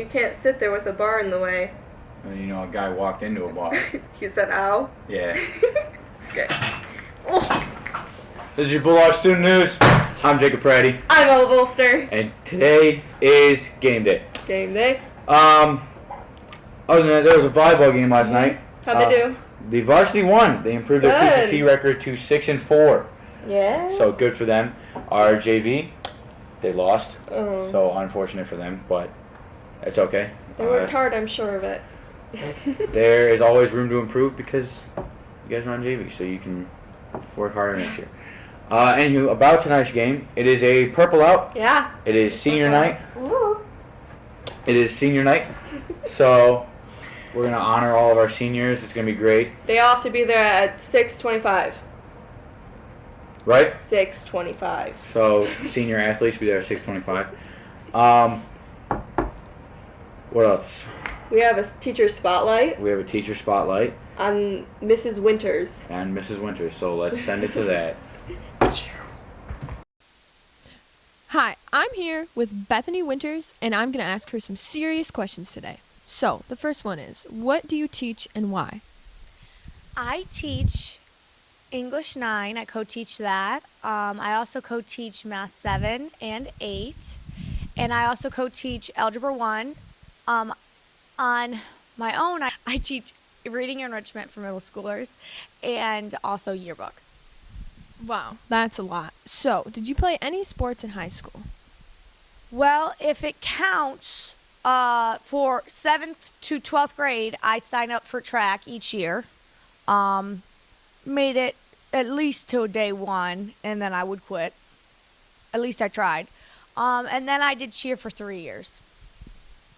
can't sit there with a bar in the way. And a guy walked into a bar. He said, ow? Yeah. Okay. Oh. This is your Bulldog Student News. I'm Jacob Pratty. I'm Ella Bolster. And today is game day. Game day. Other than that, there was a volleyball game last night. How'd they do? The varsity won. They improved their PCC record to 6-4. Yeah. So good for them. Our JV, they lost. Oh. So unfortunate for them, but it's okay. They worked hard, I'm sure of it. There is always room to improve because you guys are on JV, so you can work harder next year. Anywho, about tonight's game, it is a purple out. Yeah. It is senior night. Ooh. It is senior night, so we're going to honor all of our seniors. It's going to be great. They all have to be there at 6:25. Right? 6:25. So senior athletes be there at 6:25. What else? We have a teacher spotlight We have a teacher spotlight on Mrs. Winters. and Mrs. Winters, so let's send it to that. Hi, I'm here with Bethany Winters, and I'm going to ask her some serious questions today. So, the first one is, what do you teach and why? I teach English 9. I co-teach that. I also co-teach Math 7 and 8. And I also co-teach Algebra 1. On my own, I teach reading enrichment for middle schoolers and also yearbook. Wow, that's a lot. So, did you play any sports in high school? Well, if it counts, for 7th to 12th grade, I signed up for track each year. Made it at least to day 1, and then I would quit. At least I tried. And then I did cheer for 3 years.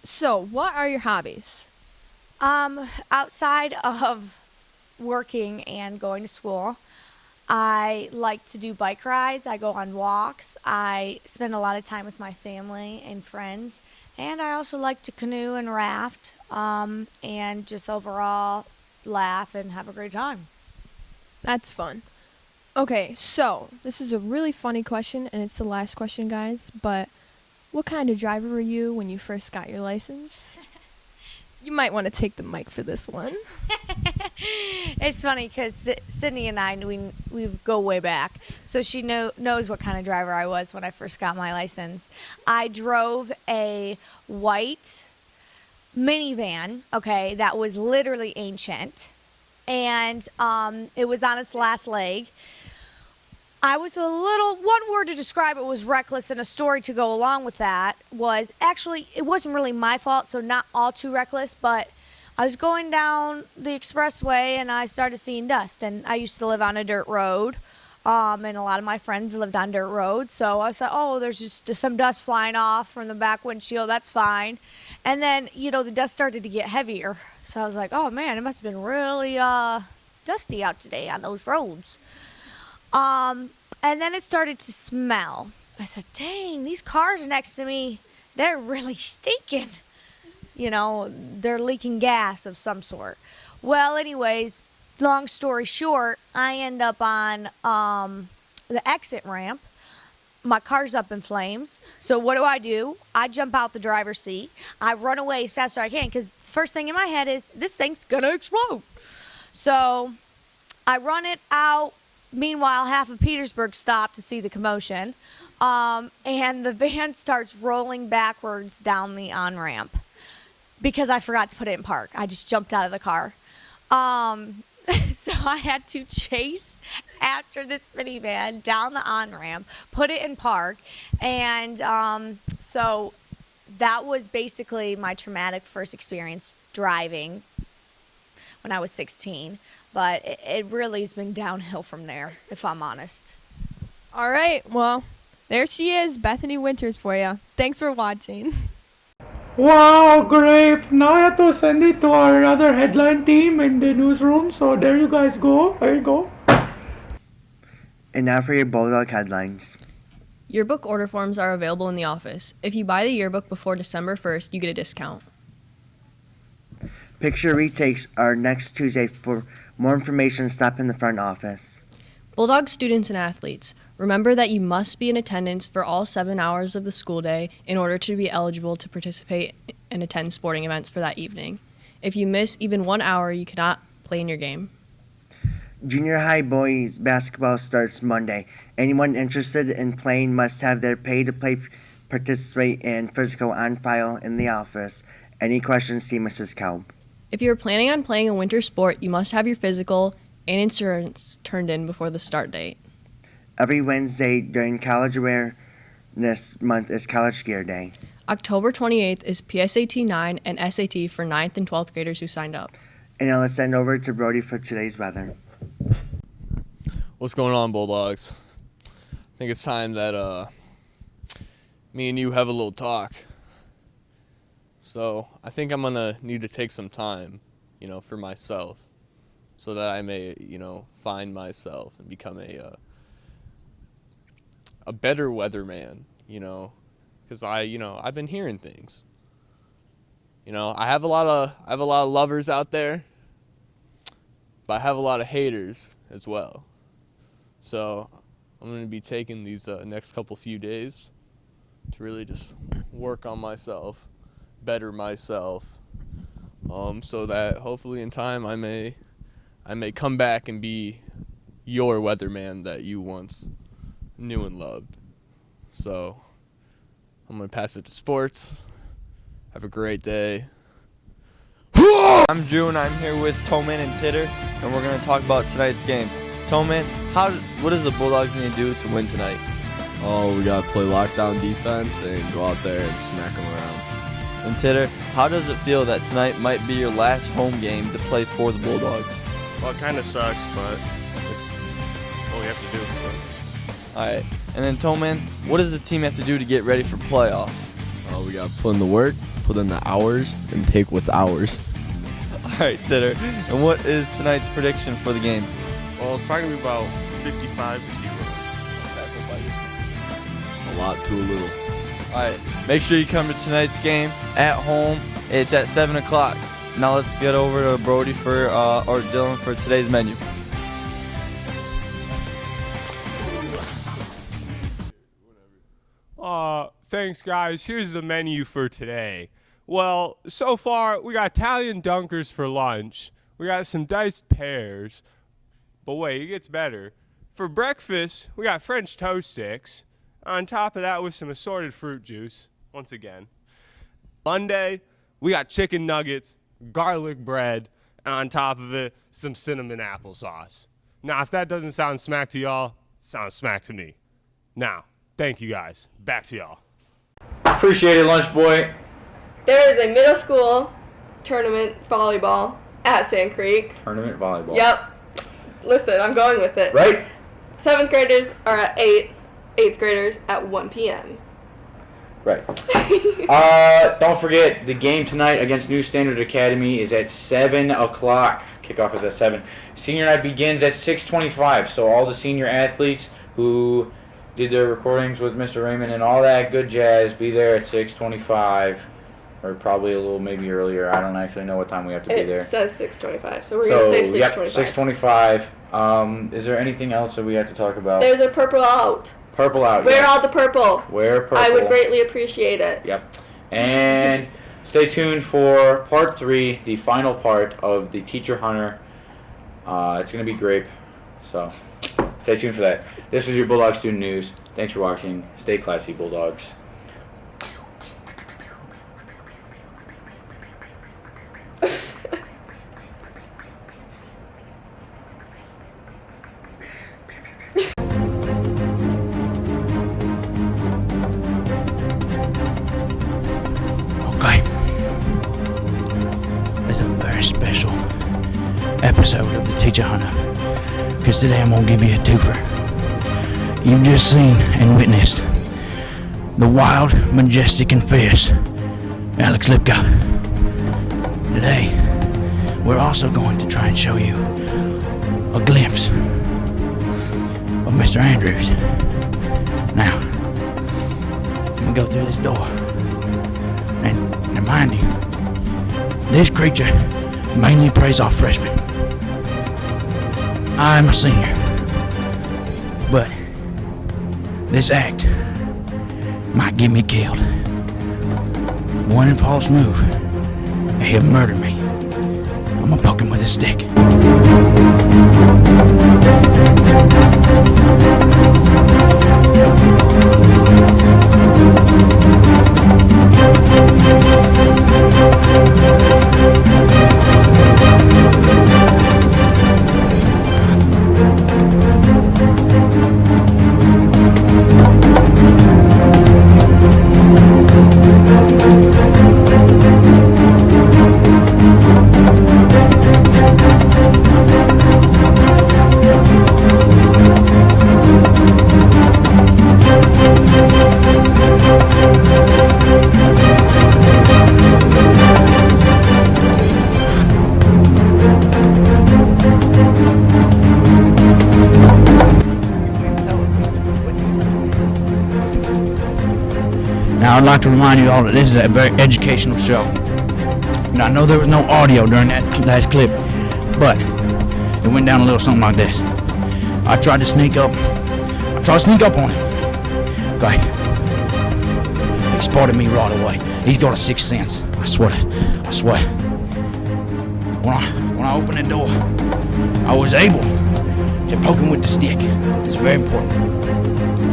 So, what are your hobbies? Outside of working and going to school, I like to do bike rides. I go on walks. I spend a lot of time with my family and friends. And I also like to canoe and raft, and just overall laugh and have a great time. That's fun. Okay, so, this is a really funny question, and it's the last question, guys, but what kind of driver were you when you first got your license? You might want to take the mic for this one. It's funny because Sydney and I, we go way back. So she knows what kind of driver I was when I first got my license. I drove a white minivan, okay, that was literally ancient. And it was on its last leg. I was one word to describe it was reckless, and a story to go along with that was, actually, it wasn't really my fault, so not all too reckless, but I was going down the expressway, and I started seeing dust, and I used to live on a dirt road, and a lot of my friends lived on dirt roads, so I said, oh, there's just some dust flying off from the back windshield, that's fine. And then, the dust started to get heavier, so I was like, oh, man, it must have been really dusty out today on those roads. And then it started to smell. I said, dang, these cars next to me, they're really stinking. They're leaking gas of some sort. Well, anyways, long story short, I end up on the exit ramp. My car's up in flames. So what do? I jump out the driver's seat. I run away as fast as I can because the first thing in my head is, this thing's going to explode. So I run it out. Meanwhile, half of Petersburg stopped to see the commotion, and the van starts rolling backwards down the on-ramp because I forgot to put it in park. I just jumped out of the car. So I had to chase after this minivan down the on-ramp, put it in park, and so that was basically my traumatic first experience driving when I was 16. But it really has been downhill from there, if I'm honest. All right, well, there she is, Bethany Winters for you. Thanks for watching. Wow, great. Now I have to send it to our other headline team in the newsroom. So there you guys go. There you go. And now for your Bulldog headlines. Yearbook order forms are available in the office. If you buy the yearbook before December 1st, you get a discount. Picture retakes are next Tuesday. For more information, stop in the front office. Bulldog students and athletes, remember that you must be in attendance for all 7 hours of the school day in order to be eligible to participate and attend sporting events for that evening. If you miss even 1 hour, you cannot play in your game. Junior high boys basketball starts Monday. Anyone interested in playing must have their pay-to-play participate and physical on file in the office. Any questions, see Mrs. Kelb. If you're planning on playing a winter sport, you must have your physical and insurance turned in before the start date. Every Wednesday during College Awareness Month is College Gear Day. October 28th is PSAT 9 and SAT for 9th and 12th graders who signed up. And now let's send over to Brody for today's weather. What's going on, Bulldogs? I think it's time that me and you have a little talk. So I think I'm gonna need to take some time, for myself, so that I may, find myself and become a better weatherman, because I've been hearing things. I have a lot of lovers out there, but I have a lot of haters as well. So I'm going to be taking these next few days to really just work on myself, better myself, so that hopefully in time I may come back and be your weatherman that you once knew and loved. So I'm going to pass it to sports. Have a great day. I'm Drew, and I'm here with Toman and Titter, and we're going to talk about tonight's game. Toman, what does the Bulldogs need to do to win tonight? Oh, we got to play lockdown defense and go out there and smack them around. And Titter, how does it feel that tonight might be your last home game to play for the Bulldogs? Well, it kind of sucks, but it's what we have to do. So. All right. And then, Toman, what does the team have to do to get ready for playoff? Oh, we got to put in the work, put in the hours, and take what's ours. All right, Titter. And what is tonight's prediction for the game? Well, it's probably going to be about 55 to 0. A lot to a little. All right. Make sure you come to tonight's game at home. It's at 7 o'clock. Now let's get over to Brody or Dylan for today's menu. Thanks, guys. Here's the menu for today. Well, so far, we got Italian dunkers for lunch. We got some diced pears. But wait, it gets better. For breakfast, we got French toast sticks. On top of that, with some assorted fruit juice, once again. Monday, we got chicken nuggets, garlic bread, and on top of it, some cinnamon applesauce. Now, if that doesn't sound smack to y'all, sounds smack to me. Now, thank you guys. Back to y'all. Appreciate it, lunch boy. There is a middle school tournament volleyball at Sand Creek. Tournament volleyball. Yep. Listen, I'm going with it. Right? 7th graders are at 8, 8th graders at 1 p.m. Right. Don't forget, the game tonight against New Standard Academy is at 7 o'clock. Kickoff is at 7. Senior night begins at 6:25. So all the senior athletes who did their recordings with Mr. Raymond and all that good jazz, be there at 6:25. Or probably a little maybe earlier. I don't actually know what time we have to be there. It says 6:25, so we're going to say 6:25. Yep, 6:25. Is there anything else that we have to talk about? There's a purple out. Purple out. Wear yes. all the purple. Wear purple. I would greatly appreciate it. Yep. And stay tuned for part 3, the final part of the Teacher Hunter. It's going to be grape. So stay tuned for that. This was your Bulldog Student News. Thanks for watching. Stay classy, Bulldogs. Okay. It's a very special episode of the Teacher Hunter, because today I'm going to give you a twofer. You've just seen and witnessed the wild, majestic, and fierce Alex Lipka. Today, we're also going to try and show you a glimpse of Mr. Andrews. Now, I'm going to go through this door and remind you, this creature mainly preys off freshmen. I'm a senior, but this act might get me killed. one impulse move, and he'll murder me. I'm gonna poke him with a stick. Now, I'd like to remind you all that this is a very educational show. And I know there was no audio during that last clip, but it went down a little something like this. I tried to sneak up on him. Okay. He spotted me right away. He's got a sixth sense. I swear. When I opened the door, I was able to poke him with the stick. It's very important.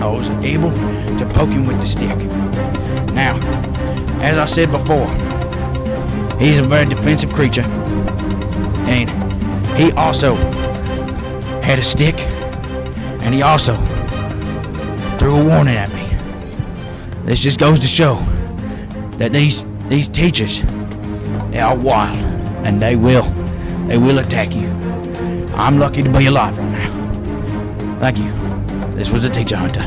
I was able to poke him with the stick. Now, as I said before, he's a very defensive creature, and he also had a stick, and he also threw a warning at me. This just goes to show that these teachers, they are wild, and they will attack you. I'm lucky to be alive right now. Thank you. This was a Teacher Hunter.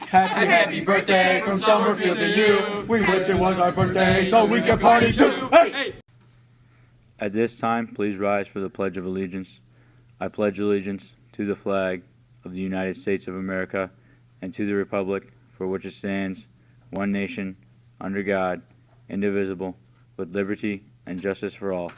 Happy birthday from Summerfield to you. We wish it was our birthday so we could party too. Hey! At this time, please rise for the Pledge of Allegiance. I pledge allegiance to the flag of the United States of America and to the republic for which it stands, one nation, under God, indivisible, with liberty and justice for all.